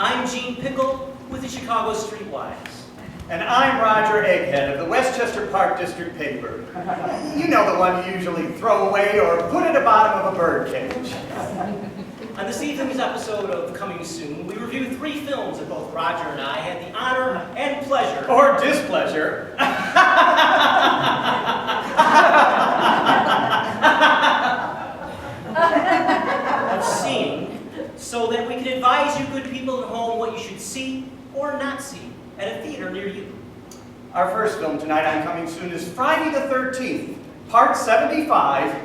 I'm Gene Pickle with the Chicago Streetwise. And I'm Roger Egghead of the Westchester Park District paper. You know, the one you usually throw away or put at the bottom of a birdcage. On this evening's episode of Coming Soon, we review 3 films that both Roger and I had the honor and pleasure, or displeasure, of seeing, so that we can advise you good people at home what you should see or not see at a theater near you. Our first film tonight on Coming Soon is Friday the 13th, Part 75,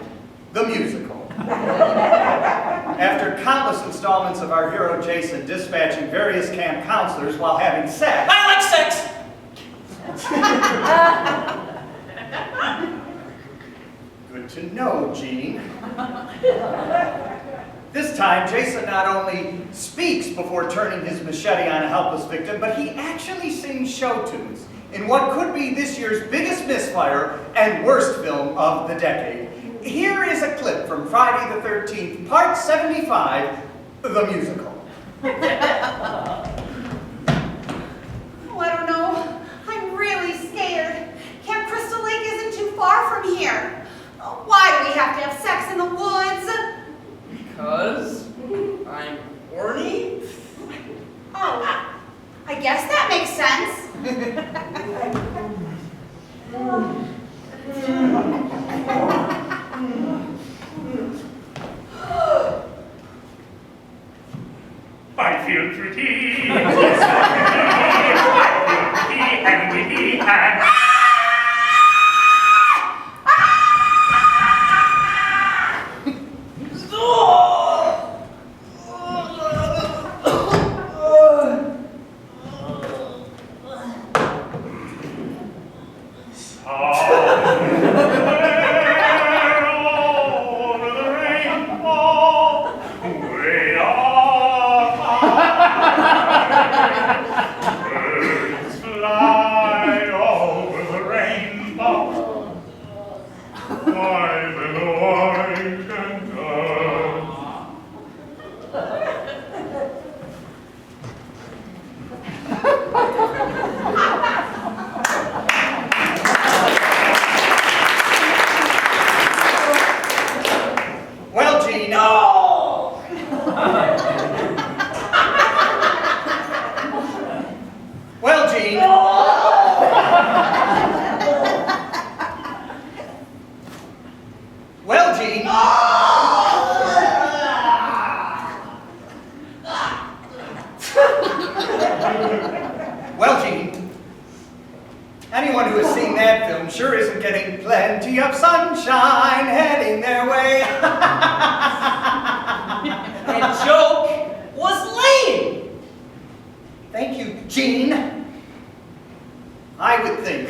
The Musical. After countless installments of our hero Jason dispatching various camp counselors while having sex... I like sex! Good to know, Gene. This time, Jason not only speaks before turning his machete on a helpless victim, but he actually sings show tunes in what could be this year's biggest misfire and worst film of the decade. Here is a clip from Friday the 13th, Part 75, The Musical. Oh, I don't know. I'm really scared. Camp Crystal Lake isn't too far from here. Why do we have to have sex in the woods? Because I'm horny? Oh, I guess that makes sense. I feel pretty, I feel pretty and witty and... Anyone who has seen that film sure isn't getting plenty of sunshine heading their way. That joke was lame! Thank you, Gene. I would think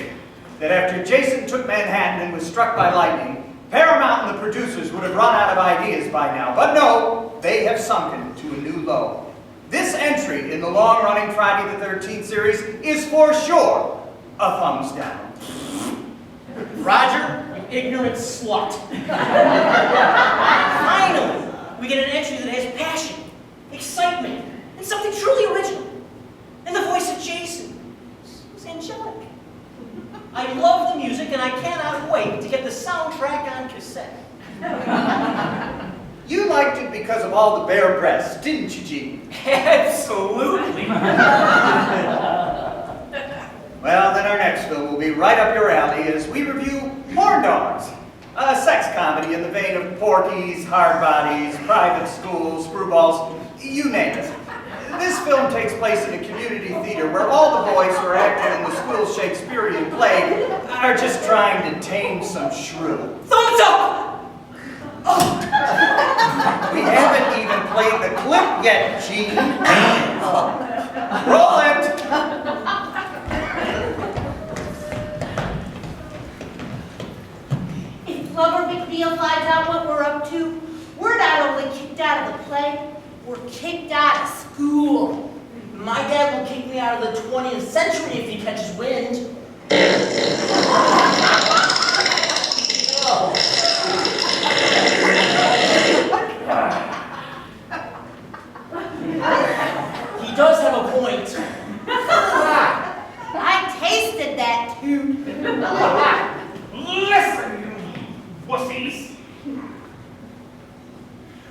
that after Jason took Manhattan and was struck by lightning, Paramount and the producers would have run out of ideas by now. But no, they have sunken to a new low. This entry in the long-running Friday the 13th series is for sure a thumbs down. Roger, you ignorant slut. Finally, we get an entry that has passion, excitement, and something truly original. And the voice of Jason is angelic. I love the music, and I cannot wait to get the soundtrack on cassette. You liked it because of all the bare breasts, didn't you, Gene? Absolutely. Well, then our next film will be right up your alley as we review Horndodge, a sex comedy in the vein of Porky's, Hard Bodies, Private Schools, Screwballs, you name it. This film takes place in a community theater where all the boys who are acting in the school's Shakespearean play are just trying to tame some shrew. Thumbs up! We haven't even played the clip yet, Gene. Roll it! If Lover McNeil finds out what we're up to, we're not only kicked out of the play, we're kicked out of school. My dad will kick me out of the 20th century if he catches wind. Oh. He does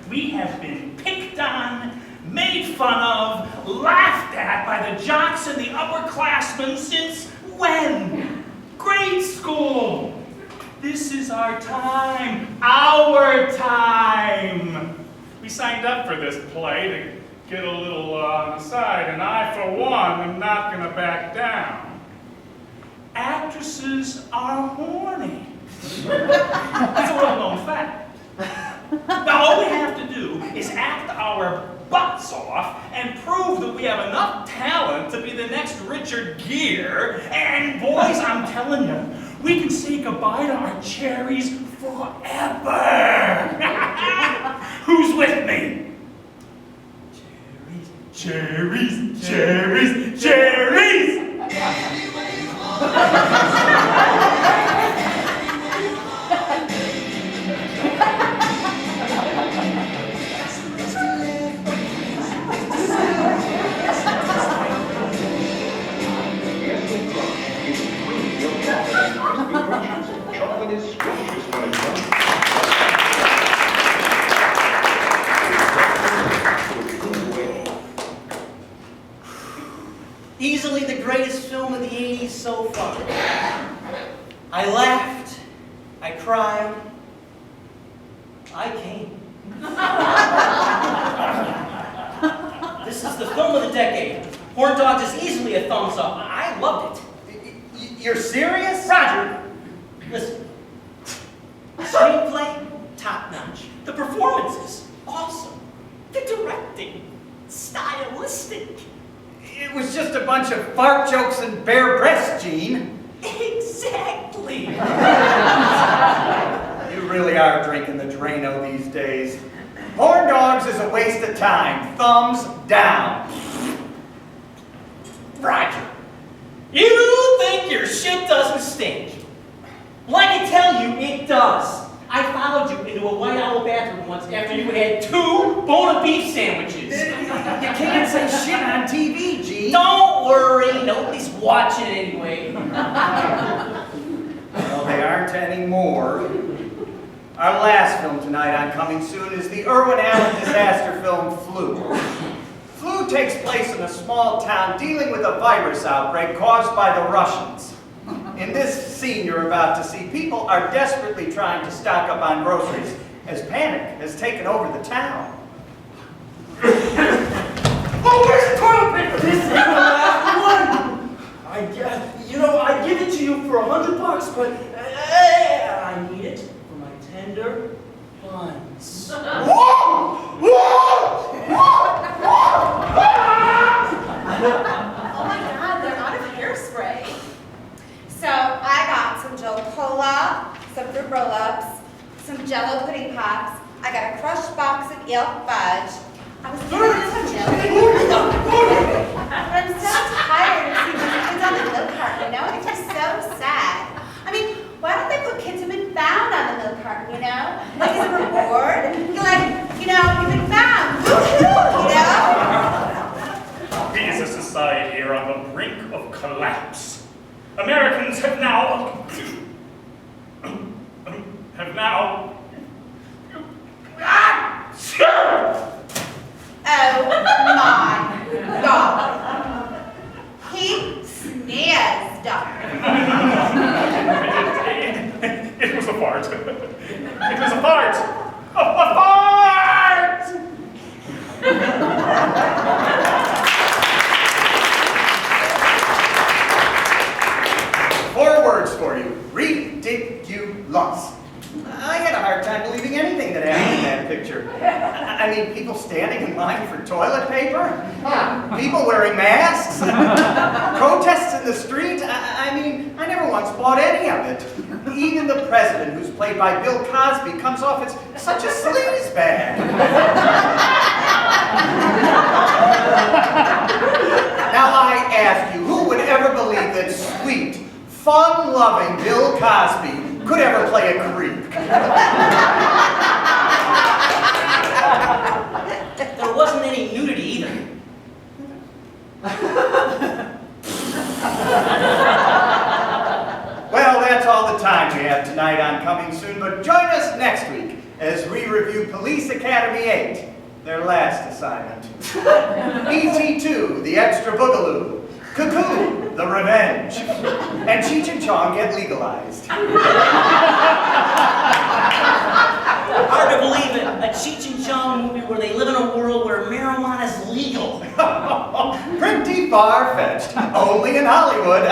We have been picked on, made fun of, laughed at by the jocks and the upperclassmen since when? Grade school. This is our time. Our time. We signed up for this play to get a little on the side, and I, for one, am not going to back down. Actresses are horny. That's a well-known fact. Now, all we have to do is act our butts off and prove that we have enough talent to be the next Richard Gere, and boys, I'm telling you, we can say goodbye to our cherries forever. Who's with me? Cherries, cherries, cherries! Easily the greatest film of the 80s so far. I laughed, I cried, I came. This is the film of the decade. Horndodge is easily a thumbs up. I loved it. You're serious? Roger, listen. Screenplay, top-notch. The performances, awesome. The directing, stylistic. It was just a bunch of fart jokes and bare breasts, Gene. Exactly. You really are drinking the Drano these days. Horn Dogs is a waste of time. Thumbs down. Roger, you think your shit doesn't stink. Well, I can tell you it does. I followed you into a White Owl bathroom once after you had 2 bone of beef sandwiches. You can't say shit on TV, Gene. Don't worry, nobody's watching it anyway. Well, they aren't anymore. Our last film tonight on Coming Soon is the Irwin Allen disaster film, Flu. Flu takes place in a small town dealing with a virus outbreak caused by the Russians. In this scene you're about to see, people are desperately trying to stock up on groceries as panic has taken over the town. Oh, where's the toilet paper? This is the last one. I'd give it to you for $100, but I need it for my tender buns. Oh my God, they're out of hairspray. So I got some Joe Cola, some fruit roll-ups, some Jell-O pudding pops. I got a crushed box of Elk fudge. I was giving it some jelly. But I'm so tired of seeing these kids on the milk carton, you know? It's just so sad. I mean, why don't they put kids who've been found on the milk carton, you know? Like as a reward. You're like, you've been found. Woo-hoo, you know? We as a society are on the brink of collapse. Americans have now... Oh my God. He sneezed. It was a fart. It was a fart. A fart! 4 words for you. Ridiculous. I had a hard time believing anything that happened in that picture. I mean, people standing in line for toilet paper, people wearing masks, protests in the street. I mean, I never once bought any of it. Even the president, who's played by Bill Cosby, comes off as such a sleazebag. Now I ask you, who would ever believe that sweet, fun-loving Bill Cosby could ever play a creep? There wasn't any nudity either. Well, that's all the time we have tonight on Coming Soon, but join us next week as we review Police Academy 8, their last assignment. ET2, the extra boogaloo. Cuckoo, the revenge. And Cheech and Chong get legalized. Hard to believe it. A Cheech and Chong movie where they live in a world where marijuana is legal. Pretty far-fetched. Only in Hollywood.